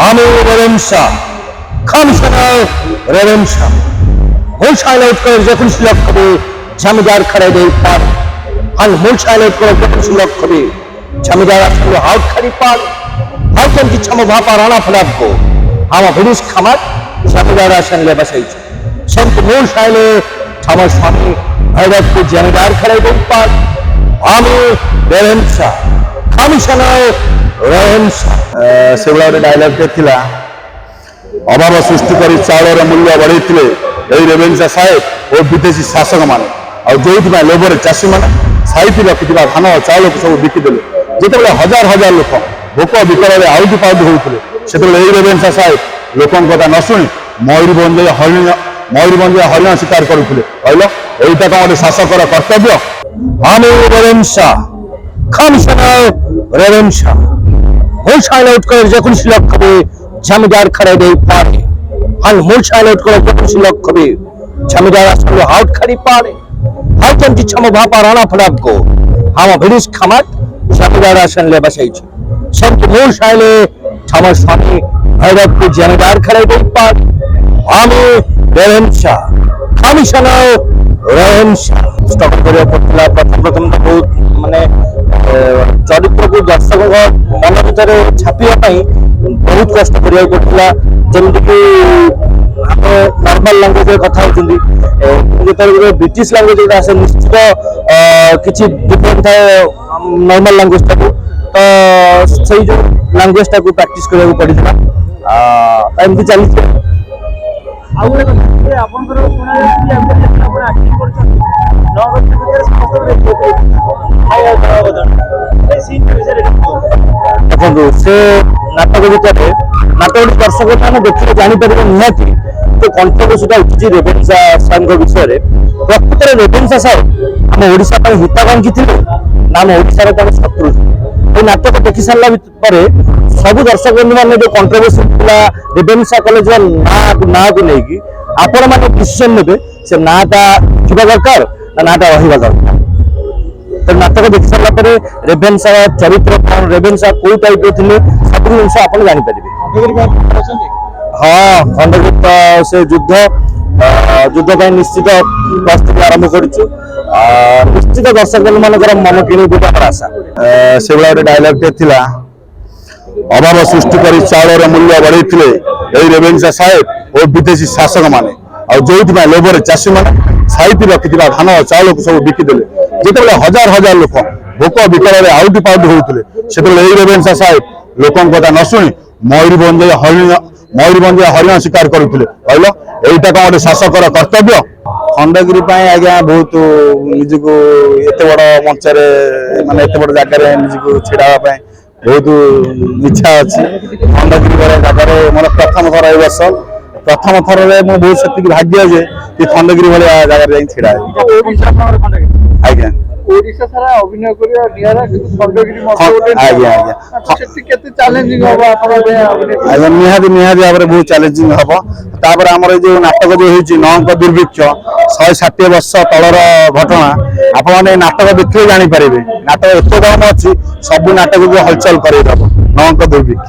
আমি রেভেনশা কমিশনার রেভেনশা মূলশাইলাইট করে যখন সুলভ হবে জমিদার খড়াইদের পার আর মূলশাইলাইট করে যখন সুলভ হবে জমিদার আসলে হাউট খারি পার হাউটেন কি ছম ভাপা রানা ফলাবো আমার ভিডিস খামার জমিদার আসলে বসাইছে সন্ত মূলশাইলে আমার স্বামী ভৈরবপুর জমিদার খড়াইদের পার আমি রেভেনশা কমিশনার রেভেনশা সেগুলা ଗୋଟେ ଡାଇଲଗଟେ ଥିଲା। ଅଭାବ ସୃଷ୍ଟି କରି ଚାଉଳର ମୂଲ୍ୟ ବଢ଼େଇଥିଲେ ଏହି ରେଭେନ୍ସା ସାହେବ ଓ ବିଦେଶୀ ଶାସକମାନେ ଆଉ ଯୋଉଥିପାଇଁ ଲୋଭରେ ଚାଷୀମାନେ ସାଇତି ରଖିଥିବା ଧାନ ଚାଉଳକୁ ସବୁ ବିକିଦେଲେ। ଯେତେବେଳେ ହଜାର ହଜାର ଲୋକ ଭୋକ ବିକଳରେ ଆଉଟି ପାଉଟି ହେଉଥିଲେ ସେତେବେଳେ ଏହି ରେଭେନ୍ସା ସାହେବ ଲୋକଙ୍କ କଥା ନ ଶୁଣି ମୟୂରଭଞ୍ଜରେ ହରିଣ ଶିକାର କରୁଥିଲେ। କହିଲ ଏଇଟା କଣ ଗୋଟେ ଶାସକର କର୍ତ୍ତବ୍ୟ? আমি রেভেনশা কমিশনার রেভেনশা মূলশাইলাইট করে যখন সুলভ হবে জমিদার খড়াইদের পারে আর মূলশাইলাইট করে যখন সুলভ হবে জমিদার আসলে হাউট খারি পারে হাউটেন কি ছম ভাপা রানা ফলাবো আমার ভিডিস খামার জমিদার আসলে বসাইছে সন্ত মূলশাইলে আমার স্বামী ভৈরবপুর জমিদার খড়াইদের পার আমি রেভেনশা কমিশনার রেভেনশা স্ট্রগল କରିବାକୁ ପଡୁଥିଲା। ପ୍ରଥମ ତ ବହୁତ ମାନେ ଚରିତ୍ରକୁ ଦର୍ଶକଙ୍କ ମନ ଭିତରେ ଛାପିବା ପାଇଁ ବହୁତ କଷ୍ଟ କରିବାକୁ ପଡୁଥିଲା। ଯେମିତିକି ଆମେ ନର୍ମାଲ ଲାଙ୍ଗୁଏଜରେ କଥା ହଉଛନ୍ତି ଯେତେବେଳେ ବ୍ରିଟିଶ ଲାଙ୍ଗୁଏଜ ଯୋଉଟା ଆସେ ନିଶ୍ଚିତ କିଛି ଡିଫରେଣ୍ଟ ଥାଏ ନର୍ମାଲ ଲାଙ୍ଗୁଏଜ ଟାକୁ। ତ ସେଇ ଯୋଉ ଲାଙ୍ଗୁଏଜ ଟାକୁ ପ୍ରାକ୍ଟିସ କରିବାକୁ ପଡିଥିଲା। ଏମିତି ଚାଲିଛି। ଆଉ ଗୋଟେ କଥା ଆପଣଙ୍କର ଶୁଣାଯାଉଛି ଆପଣ ଆକ୍ଟିଂ କରୁଛନ୍ତି ଦେଖନ୍ତୁ ସେ ନାଟକ ଭିତରେ ନାଟକଟି ଦର୍ଶକ ମାନେ ଦେଖିଲେ ଜାଣିପାରିବେ ନିହାତି ଯେ କଣ୍ଟ୍ରୋଭର୍ସିଟା ଉଠିଛି ରେଭେନ୍ସା ସାହେବଙ୍କ ବିଷୟରେ। ପ୍ରକୃତରେ ରେଭେନ୍ସା ସାହେବ ଆମ ଓଡ଼ିଶା ପାଇଁ ହିତାକାଂକ୍ଷୀ ଥିଲେ ନା ଆମ ଓଡ଼ିଶାର ତାଙ୍କ ଶତ୍ରୁ ଥିଲେ। এই ନାଟକ ଦେଖି ସାରିଲା ପରେ ସବୁ ଦର୍ଶକ ବନ୍ଧୁମାନେ ଯୋଉ କଣ୍ଟ୍ରୋଭର୍ସି ଥିଲା ରେଭେନ୍ସା କଲେଜର ନାଁକୁ ନେଇକି ଆପଣମାନେ ଡିସିସନ ନେବେ ସେ ନାଁଟା ଥିବା ଦରକାର ନା ନାଁଟା ରହିବା ଦରକାର। ତ ନାଟକ ଦେଖି ସାରିଲା ପରେ ରେଭେନ୍ସା ଚରିତ୍ର କଣ ରେଭେନ୍ସା କୋଉ ଟାଇପର ଥିଲେ ସବୁ ଜିନିଷ ଆପଣ ଜାଣିପାରିବେ। ହଁ ଖଣ୍ଡଗିରି ତ ସେ ଯୁଦ୍ଧ ପାଇଁ ନିଶ୍ଚିତ ପ୍ରସ୍ତୁତି ଆରମ୍ଭ କରିଛୁ। ନିଶ୍ଚିତ ଦର୍ଶକ ମାନଙ୍କର ମନ କିଣିବ ଆମର ଆଶା। ସେଭଳିଆ ଗୋଟେ ଡାଇଲଗଟେ ଥିଲା। ଅଭାବ ସୃଷ୍ଟି କରି ଚାଉଳର ମୂଲ୍ୟ ବଢ଼େଇଥିଲେ ଏହି ରେଭେନ୍ସା ସାହେବ ଓ ବିଦେଶୀ ଶାସକମାନେ ଆଉ ଯୋଉଥିପାଇଁ ଲୋଭରେ ଚାଷୀମାନେ ସାଇତି ରଖିଥିବା ଧାନ ଚାଉଳକୁ ସବୁ ବିକିଦେଲେ। ଯେତେବେଳେ ହଜାର ହଜାର ଲୋକ ଭୋକ ବିକଳରେ ଆଉଟି ପାଉଟି ହେଉଥିଲେ ସେତେବେଳେ ଏହି ରେଭେନ୍ସା ସାହେବ ଲୋକଙ୍କ କଥା ନ ଶୁଣି ମୟୂରଭଞ୍ଜରେ ହରିଣ ଶିକାର କରୁଥିଲେ। କହିଲ ଏଇଟା କଣ ଗୋଟେ ଶାସକର କର୍ତ୍ତବ୍ୟ? ଖଣ୍ଡଗିରି ପାଇଁ ଆଜ୍ଞା ବହୁତ ନିଜକୁ ଏତେ ବଡ ମଞ୍ଚରେ ମାନେ ଏତେ ବଡ ଜାଗାରେ ନିଜକୁ ଛିଡା ହେବା ପାଇଁ ବହୁତ ଇଚ୍ଛା ଅଛି। ଖଣ୍ଡଗିରି ଭଳିଆ ଜାଗାରେ ମୋର ପ୍ରଥମ ଥର ଏଇ ବର୍ଷ ପ୍ରଥମ ଥରରେ ମୁଁ ବହୁତ ସେତିକି ଭାଗ୍ୟ ଯେ ଖଣ୍ଡଗିରି ଭଳିଆ ଜାଗାରେ ଯାଇ ଛିଡା ହେବି। ଆଜ୍ଞା ଓଡ଼ିଶା ସାରା ଅଭିନୟ କରିବା ନିଆରା କିନ୍ତୁ ଖଣ୍ଡଗିରି ଆଜ୍ଞା ସେଠି କେତେ ଚ୍ୟାଲେଞ୍ଜିଂ ହବ ଆପଣ ଆଜ୍ଞା ନିହାତି ଭାବରେ ବହୁତ ଚ୍ୟାଲେଞ୍ଜିଂ ହବ। ତାପରେ ଆମର ଏଇ ଯୋଉ ନାଟକ ଯୋଉ ହେଇଛି ନଅଙ୍କ ଦୁର୍ଭିକ୍ଷ 160 ବର୍ଷ ତଳର ଘଟଣା ଆପଣମାନେ ନାଟକ ଦେଖିଲେ ଜାଣିପାରିବେ। ନାଟକ ଏତେ ଦମ ଅଛି ସବୁ ନାଟକକୁ ହଲଚଲ କରେଇଦବ ନଅଙ୍କ ଦୁର୍ଭିକ୍ଷ।